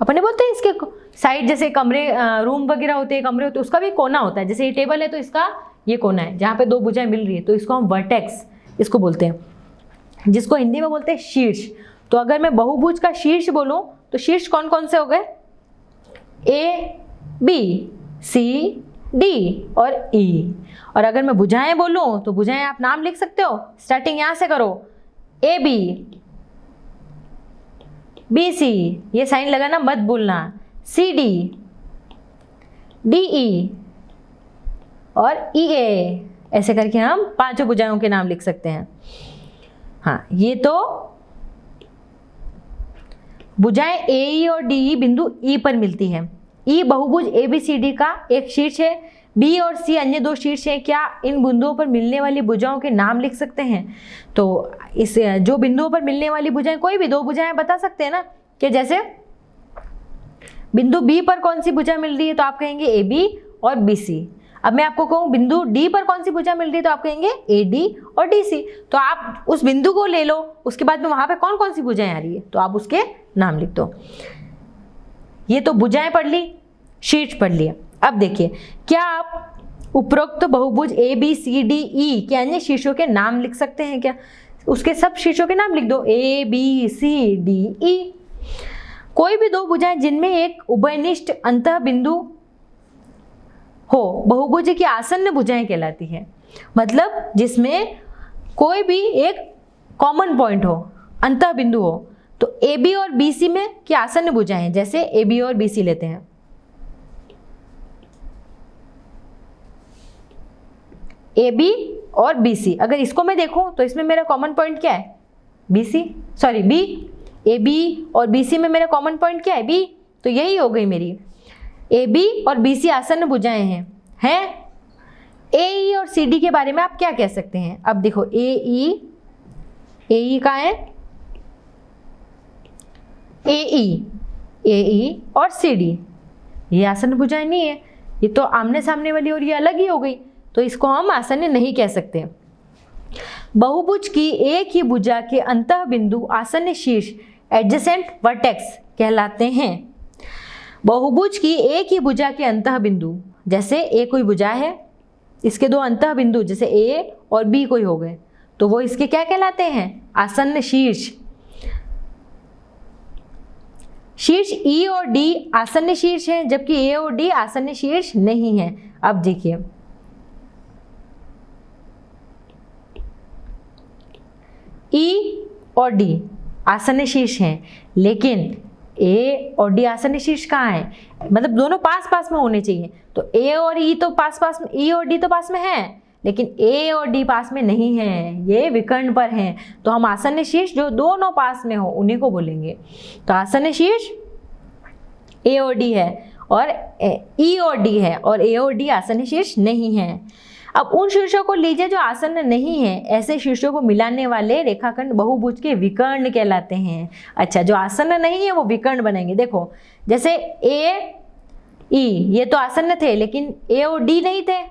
अपने बोलते हैं इसके साइड, जैसे कमरे, रूम वगैरह होते हैं, कमरे होते हैं, उसका भी कोना होता है। जैसे ये टेबल है तो इसका ये कोना है, जहाँ पे 2 भुजाएं मिल रही है, तो इसको हम वर्टेक्स इसको बोलते हैं, जिसको हिंदी में बोलते हैं शीर्ष। तो अगर मैं बहुभुज का शीर्ष बोलूँ तो शीर्ष कौन कौन से हो गए? A, B, C, D और E। और अगर मैं भुजाएं बोलूँ तो भुजाएं आप नाम लिख सकते हो, स्टार्टिंग यहाँ से करो, AB, BC, ये साइन लगाना मत भूलना, CD, DE और EA, ऐसे करके हम 5 भुजाओं के नाम लिख सकते हैं। हाँ, ये तो भुजाएं AE और DE बिंदु E पर मिलती है। E बहुभुज ABCD का एक शीर्ष है, B और C अन्य 2 शीर्ष हैं। क्या इन बिंदुओं पर मिलने वाली भुजाओं के नाम लिख सकते हैं? तो इस जो बिंदुओं पर मिलने वाली भुजाएं, कोई भी 2 भुजाएं बता सकते हैं ना, कि जैसे बिंदु B पर कौन सी भुजा मिल रही है, तो आप कहेंगे AB और BC। अब मैं आपको कहूँ बिंदु D पर कौन सी भुजा मिल रही है, तो आप कहेंगे AD और DC। तो आप उस बिंदु को ले लो, उसके बाद में वहां पे कौन कौन सी भुजाएं आ रही है, तो आप उसके नाम लिख दो। ये तो भुजाएं पढ़ ली, शीर्ष पढ़ लिया। अब देखिए, क्या आप उपरोक्त बहुभुज ABCDE के अन्य शीर्षों के नाम लिख सकते हैं क्या? उसके सब शीर्षों के नाम लिख दो, ABCDE। कोई भी 2 भुजाएं जिनमें एक उभयनिष्ठ अंतः बिंदु हो बहुभुज की आसन्न भुजाएं कहलाती है। मतलब जिसमें कोई भी एक कॉमन पॉइंट हो, अंतः बिंदु हो, तो ए बी और बी सी में क्या आसन्न भुजाएं हैं। जैसे ए बी और बी सी लेते हैं, ए बी और बी सी, अगर इसको मैं देखूं तो इसमें मेरा कॉमन पॉइंट क्या है, B C, sorry B, A B और बी सी में मेरा कॉमन पॉइंट क्या है, बी, तो यही हो गई मेरी। ए बी और बी सी आसन्न भुजाएं हैं। ए ई और सी डी के बारे में आप क्या कह सकते हैं। अब देखो ए ई कहाँ है, ए ई और सी डी, ये आसन्न भुजाएं नहीं है, ये तो आमने सामने वाली और ये अलग ही हो गई, तो इसको हम आसन्न नहीं कह सकते। बहुभुज की एक ही भुजा के अंतः बिंदु आसन्न शीर्ष एडजेसेंट वर्टेक्स कहलाते हैं। बहुभुज की एक ही भुजा के अंतः बिंदु, जैसे ए कोई भुजा है, इसके दो अंतः बिंदु जैसे ए और बी कोई हो गए, तो वो इसके क्या कहलाते हैं, आसन्न शीर्ष। शीर्ष ई और डी आसन्न शीर्ष है, जबकि ए और डी आसन्न शीर्ष नहीं है। अब देखिए ई और डी आसन्न शीर्ष हैं, लेकिन ए और डी आसन्न शीर्ष कहाँ है, मतलब दोनों पास पास में होने चाहिए, तो ए और ई तो पास पास में, ई और डी तो पास में हैं, लेकिन ए और डी पास में नहीं है, ये विकर्ण पर हैं, तो हम आसन्न शीर्ष जो दोनों पास में हो उन्हीं को बोलेंगे। तो आसन्न शीर्ष ए और डी है और ई और डी है, और ए और डी आसन्न शीर्ष नहीं है। अब उन शीर्षों को लीजिए जो आसन्न नहीं है, ऐसे शीर्षों को मिलाने वाले रेखाखंड बहुभुज के विकर्ण कहलाते हैं। अच्छा, जो आसन्न नहीं है वो विकर्ण बनेंगे। देखो जैसे ए ई, ये तो आसन्न थे लेकिन ए और डी नहीं थे,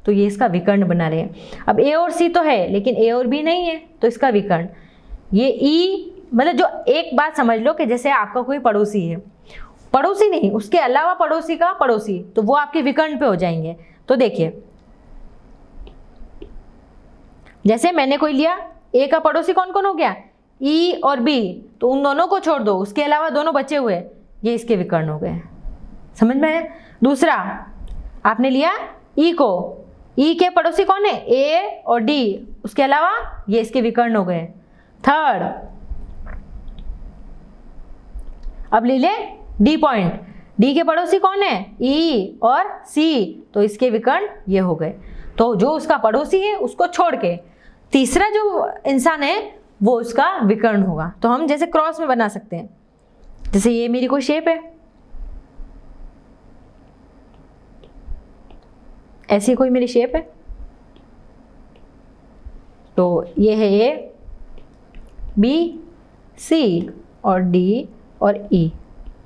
तो ये इसका विकर्ण बना रहे हैं। अब ए और सी तो है लेकिन ए और बी नहीं है, तो इसका विकर्ण। ये ई, मतलब जो एक बात समझ लो कि जैसे आपका कोई पड़ोसी है, पड़ोसी नहीं उसके अलावा पड़ोसी का पड़ोसी, तो वो आपके विकर्ण पे हो जाएंगे। तो देखिए जैसे मैंने कोई लिया, ए का पड़ोसी कौन कौन हो गया, ई और बी, तो उन दोनों को छोड़ दो, उसके अलावा दोनों बचे हुए, ये इसके विकर्ण हो गए। समझ में है। दूसरा आपने लिया ई को, ई के पड़ोसी कौन है, ए और डी, उसके अलावा ये इसके विकर्ण हो गए। थर्ड अब ले ले डी पॉइंट, डी के पड़ोसी कौन है, ई और सी, तो इसके विकर्ण ये हो गए। तो जो उसका पड़ोसी है उसको छोड़ के तीसरा जो इंसान है वो उसका विकर्ण होगा। तो हम जैसे क्रॉस में बना सकते हैं, जैसे ये मेरी कोई शेप है, ऐसी कोई मेरी शेप है, तो ये है ए बी सी और डी और ई,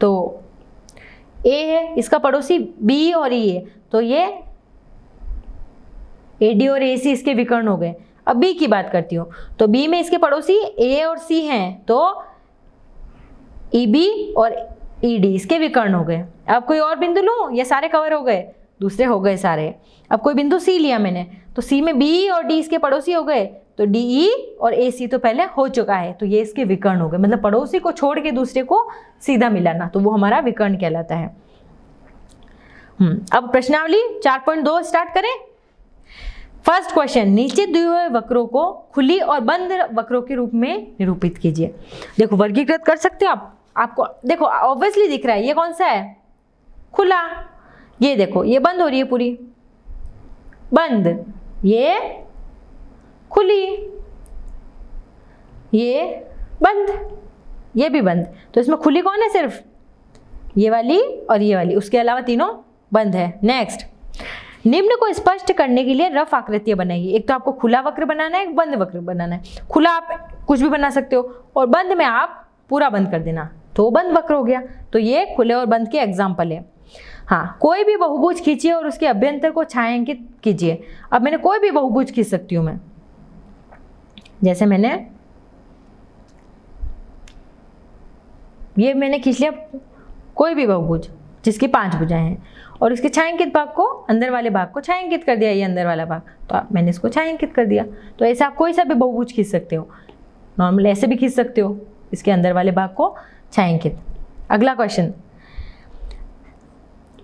तो ए है, इसका पड़ोसी बी और ई है, तो ये ए डी और ए सी इसके विकर्ण हो गए। अब बी की बात करती हूँ, तो बी में इसके पड़ोसी ए और सी हैं, तो ई बी और ई डी इसके विकर्ण हो गए। अब कोई और बिंदु लूँ, ये सारे कवर हो गए, दूसरे हो गए सारे। अब कोई बिंदु सी लिया मैंने, तो सी में बी और डी इसके पड़ोसी हो गए, तो डी ई और ए सी तो पहले हो चुका है, तो ये इसके विकर्ण हो गए। मतलब पड़ोसी को छोड़ के दूसरे को सीधा मिलाना, तो वो हमारा विकर्ण कहलाता है। अब प्रश्नावली 4.2 स्टार्ट करें। फर्स्ट क्वेश्चन, नीचे दिए हुए वक्रों को खुली और बंद वक्रों के रूप में निरूपित कीजिए। देखो वर्गीकृत कर सकते हो आप, आपको देखो ऑब्वियसली दिख रहा है ये कौन सा है, खुला, ये देखो ये बंद हो रही है पूरी, बंद, ये खुली, ये बंद, ये भी बंद। तो इसमें खुली कौन है, सिर्फ ये वाली और ये वाली, उसके अलावा तीनों बंद है। नेक्स्ट, निम्न को स्पष्ट करने के लिए रफ आकृतियां बनाइए। एक तो आपको खुला वक्र बनाना है, एक बंद वक्र बनाना है। खुला आप कुछ भी बना सकते हो और बंद में आप पूरा बंद कर देना, तो बंद वक्र हो गया। तो ये खुले और बंद के एग्जाम्पल है। हाँ, कोई भी बहुभुज खींचिए और उसके अभ्यंतर को छायांकित कीजिए। अब मैंने कोई भी बहुभुज खींच सकती हूँ मैं, जैसे मैंने खींच लिया कोई भी बहुभुज जिसकी 5 भुजाएं हैं, और इसके छायांकित भाग को, अंदर वाले भाग को छायांकित कर दिया, ये अंदर वाला भाग, तो मैंने इसको छायांकित कर दिया। तो ऐसे आप कोई सा भी बहुभुज खींच सकते हो, नॉर्मल ऐसे भी खींच सकते हो, इसके अंदर वाले भाग को छायांकित। अगला क्वेश्चन,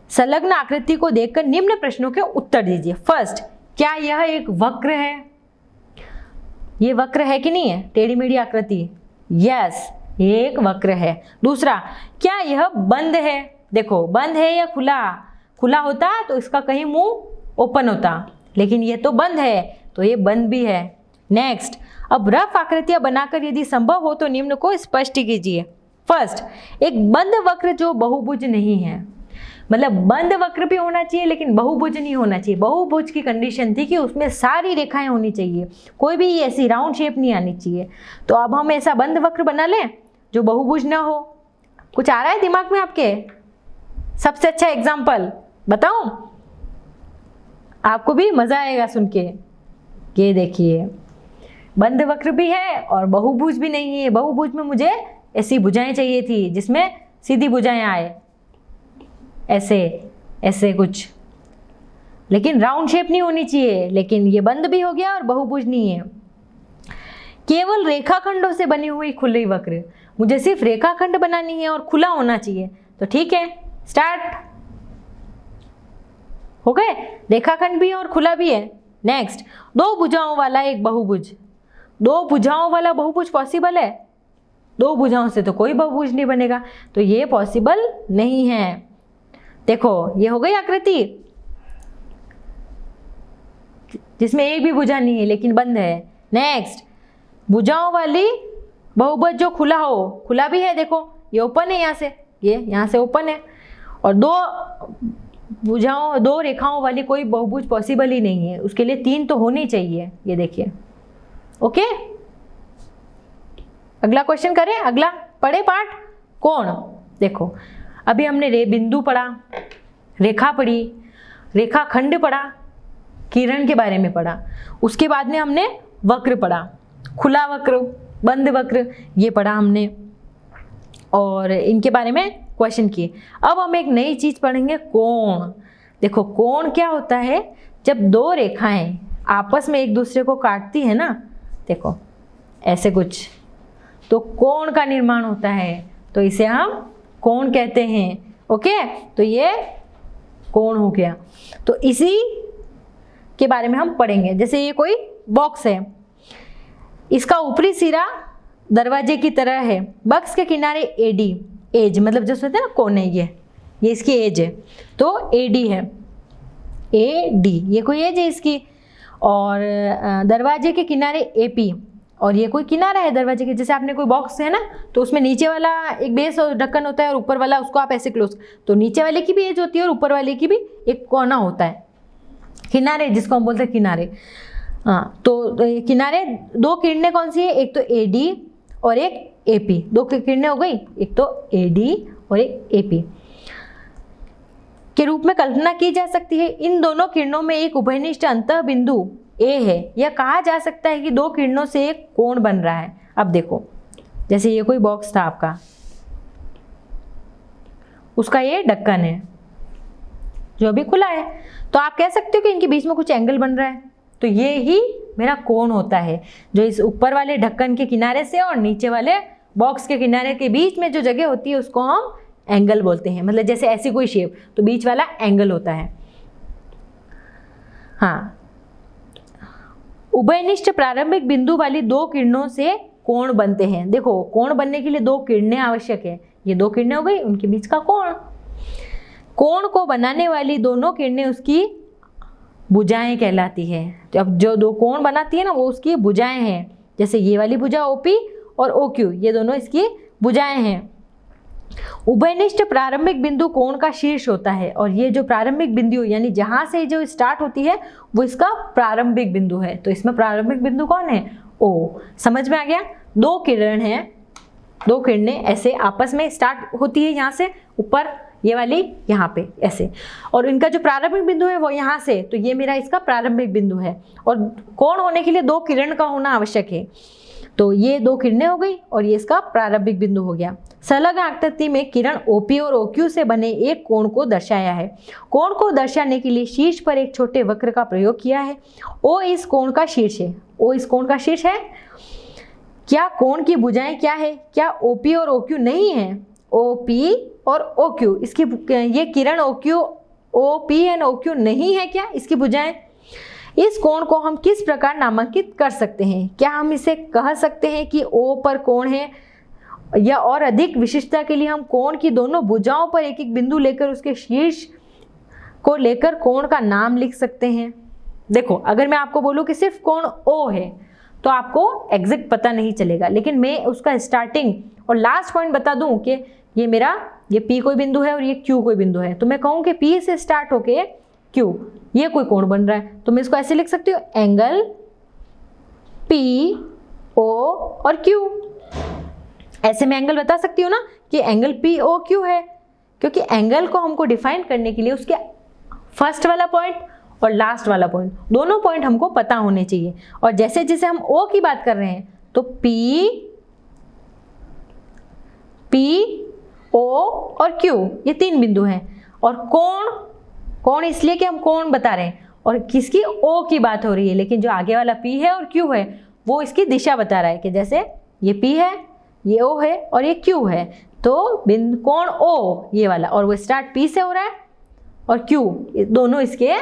संलग्न आकृति को देखकर निम्न प्रश्नों के उत्तर दीजिए। फर्स्ट, क्या यह एक वक्र है? ये वक्र है कि नहीं है, टेढ़ी मेढ़ी आकृति? यस, ये एक वक्र है। दूसरा, क्या यह बंद है? देखो, बंद है या खुला? खुला होता तो इसका कहीं मुंह ओपन होता, लेकिन ये तो बंद है, तो ये बंद भी है। नेक्स्ट, अब रफ आकृतियां बनाकर यदि संभव हो तो निम्न को स्पष्ट कीजिए। फर्स्ट, एक बंद वक्र जो बहुभुज नहीं है, मतलब बंद वक्र भी होना चाहिए लेकिन बहुभुज नहीं होना चाहिए। बहुभुज की कंडीशन थी कि उसमें सारी रेखाएं होनी चाहिए, कोई भी ऐसी राउंड शेप नहीं आनी चाहिए। तो अब हम ऐसा बंद वक्र बना लें जो बहुभुज ना हो। कुछ आ रहा है दिमाग में आपके? सबसे अच्छा एग्जाम्पल बताऊं? आपको भी मजा आएगा सुन के। ये देखिए, बंद वक्र भी है और बहुभुज भी नहीं है। बहुभुज में मुझे ऐसी भुजाएं चाहिए थी जिसमें सीधी भुजाएं आए, ऐसे ऐसे कुछ, लेकिन राउंड शेप नहीं होनी चाहिए। लेकिन ये बंद भी हो गया और बहुभुज नहीं है। केवल रेखाखंडों से बनी हुई खुली वक्र, मुझे सिर्फ रेखाखंड बनानी है और खुला होना चाहिए। तो ठीक है, स्टार्ट हो गए। रेखाखंड भी है और खुला भी है। नेक्स्ट, दो भुजाओं वाला एक बहुभुज। दो भुजाओं वाला बहुभुज पॉसिबल है? दो भुजाओं से तो कोई बहुभुज नहीं बनेगा, तो ये पॉसिबल नहीं है। देखो, ये हो गई आकृति जिसमें एक भी भुजा नहीं है लेकिन बंद है। नेक्स्ट, भुजाओं वाली बहुभुज जो खुला हो, खुला भी है, देखो ये ओपन है, यहाँ से ये यहाँ से ओपन है। और दो रेखाओं वाली कोई बहुभुज पॉसिबल ही नहीं है, उसके लिए तीन तो होनी चाहिए। ये देखिए, ओके। अगला क्वेश्चन करें, अगला पढ़े पाठ कोण। देखो, अभी हमने बिंदु पढ़ा, रेखा पढ़ी, रेखाखंड पढ़ा, किरण के बारे में पढ़ा, उसके बाद में हमने वक्र पढ़ा, खुला वक्र, बंद वक्र, ये पढ़ा हमने और इनके बारे में क्वेश्चन किए। अब हम एक नई चीज पढ़ेंगे, कोण। देखो, कोण क्या होता है? जब दो रेखाएं आपस में एक दूसरे को काटती है ना, देखो ऐसे कुछ, तो कोण का निर्माण होता है, तो इसे हम कोण कहते हैं। ओके, तो ये कोण हो गया। तो इसी के बारे में हम पढ़ेंगे। जैसे ये कोई बॉक्स है, इसका ऊपरी सिरा दरवाजे की तरह है, बॉक्स के किनारे एडी, एज मतलब जो होता है ना कोने, ये इसकी एज है, तो एडी है, एडी ये कोई एज है इसकी। और दरवाजे के किनारे एपी, और ये कोई किनारा है दरवाजे के। जैसे आपने कोई बॉक्स है ना, तो उसमें नीचे वाला एक बेस और ढक्कन होता है और ऊपर वाला उसको आप ऐसे क्लोज, तो नीचे वाले की भी एज होती है और ऊपर वाले की भी एक कोना होता है, किनारे जिसको हम बोलते हैं किनारे। हाँ, तो किनारे दो किरणें कौन सी है? एक तो एडी और एक एपी, दो किरणें हो गई, एक तो एडी और एक एपी के रूप में कल्पना की जा सकती है। इन दोनों किरणों में एक उभयनिष्ठ अंतः बिंदु ए है। यह कहा जा सकता है कि दो किरणों से एक कोण बन रहा है। अब देखो, जैसे ये कोई बॉक्स था आपका, उसका ये ढक्कन है जो अभी खुला है, तो आप कह सकते हो कि इनके बीच में कुछ एंगल बन रहा है, तो ये ही मेरा कोण होता है, जो इस ऊपर वाले ढक्कन के किनारे से और नीचे वाले बॉक्स के किनारे के बीच में जो जगह होती है उसको हम एंगल बोलते हैं। मतलब जैसे ऐसी कोई शेप, तो बीच वाला एंगल होता है। हाँ, उभयनिष्ठ प्रारंभिक बिंदु वाली दो किरणों से कोण बनते हैं। देखो, कोण बनने के लिए दो किरणें आवश्यक है, ये दो किरणें हो गई, उनके बीच का कोण। कोण को बनाने वाली दोनों किरणें उसकी भुजाएं कहलाती है। तो अब जो दो कोण बनाती है ना, वो उसकी भुजाएं हैं। जैसे ये वाली भुजा ओपी और ओक्यू, ये दोनों इसकी भुजाएं हैं। उभयनिष्ठ प्रारंभिक बिंदु कोण का शीर्ष होता है, और ये जो प्रारंभिक बिंदु यानी जहां से जो स्टार्ट होती है वो इसका प्रारंभिक बिंदु है। तो इसमें प्रारंभिक बिंदु कौन है? ओ। समझ में आ गया? दो किरण है, दो किरणें ऐसे आपस में स्टार्ट होती है, यहाँ से ऊपर, ये वाली यहाँ पे ऐसे, और इनका जो प्रारंभिक बिंदु है वो यहाँ से, तो ये मेरा इसका प्रारंभिक बिंदु है। और कोण होने के लिए दो किरण का होना आवश्यक है, तो ये दो किरणें हो गई और ये इसका प्रारंभिक बिंदु हो गया। संलग्न आकृति में किरण ओपी और ओक्यू से बने एक कोण को दर्शाया है। कोण को दर्शाने के लिए शीर्ष पर एक छोटे वक्र का प्रयोग किया है। ओ इस कोण का शीर्ष है। ओ इस कोण का शीर्ष है। क्या कोण की भुजाएं क्या है? क्या ओपी और ओक्यू नहीं है? ओपी और ओक्यू, इसकी ये किरण ओक्यू, ओपी एंड ओक्यू नहीं है क्या इसकी भुजाएं? इस कोण को हम किस प्रकार नामांकित कर सकते हैं? क्या हम इसे कह सकते हैं कि O पर कोण है, या और अधिक विशिष्टता के लिए हम कोण की दोनों भुजाओं पर एक एक बिंदु लेकर उसके शीर्ष को लेकर कोण का नाम लिख सकते हैं? देखो, अगर मैं आपको बोलूं कि सिर्फ कोण O है तो आपको एग्जैक्ट पता नहीं चलेगा, लेकिन मैं उसका स्टार्टिंग और लास्ट पॉइंट बता दूं कि ये P कोई बिंदु है और ये Q कोई बिंदु है, तो मैं कहूं कि P से स्टार्ट होके Q ये कोई कोण बन रहा है, तो मैं इसको ऐसे लिख सकती हूँ, एंगल PO और Q। ऐसे मैं एंगल बता सकती हूँ ना कि एंगल POQ है, क्योंकि एंगल को हमको डिफाइन करने के लिए उसके फर्स्ट वाला पॉइंट और लास्ट वाला पॉइंट, दोनों पॉइंट हमको पता होने चाहिए। और जैसे जैसे हम O की बात कर रहे हैं तो PO और Q ये 3 बिंदु हैं, और कोण इसलिए कि हम कोण बता रहे हैं और किसकी O की बात हो रही है, लेकिन जो आगे वाला P है और Q है वो इसकी दिशा बता रहा है कि जैसे ये P है, ये O है और ये Q है, तो कोण O ये वाला, और वो स्टार्ट P से हो रहा है और Q दोनों इसके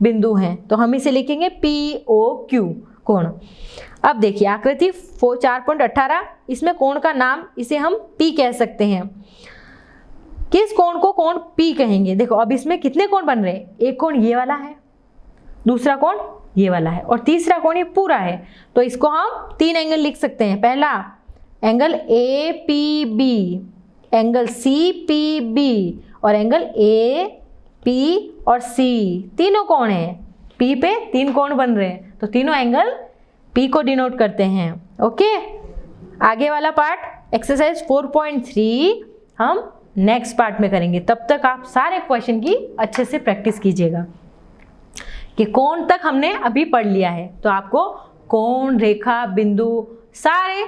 बिंदु हैं, तो हम इसे लिखेंगे POQ कोण। अब देखिए आकृति 4.18, इसमें कोण का नाम इसे हम P कह सकते हैं। किस कोण को कोण P कहेंगे? देखो अब इसमें कितने कोण बन रहे हैं, एक कोण ये वाला है, दूसरा कोण ये वाला है और तीसरा कोण ये पूरा है, तो इसको हम 3 एंगल लिख सकते हैं। पहला एंगल APB, एंगल CPB और एंगल AP और C, तीनों कोण हैं, P पे 3 कोण बन रहे हैं, तो तीनों एंगल P को डिनोट करते हैं। ओके, आगे वाला पार्ट एक्सरसाइज 4.3 हम नेक्स्ट पार्ट में करेंगे। तब तक आप सारे क्वेश्चन की अच्छे से प्रैक्टिस कीजिएगा कि कोण तक हमने अभी पढ़ लिया है, तो आपको कोण, रेखा, बिंदु सारे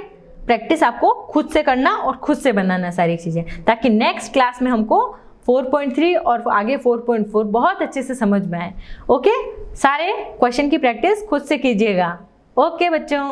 प्रैक्टिस आपको खुद से करना और खुद से बनाना सारी चीज़ें, ताकि नेक्स्ट क्लास में हमको 4.3 और आगे 4.4 बहुत अच्छे से समझ में आए। ओके, सारे क्वेश्चन की प्रैक्टिस खुद से कीजिएगा। ओके बच्चों।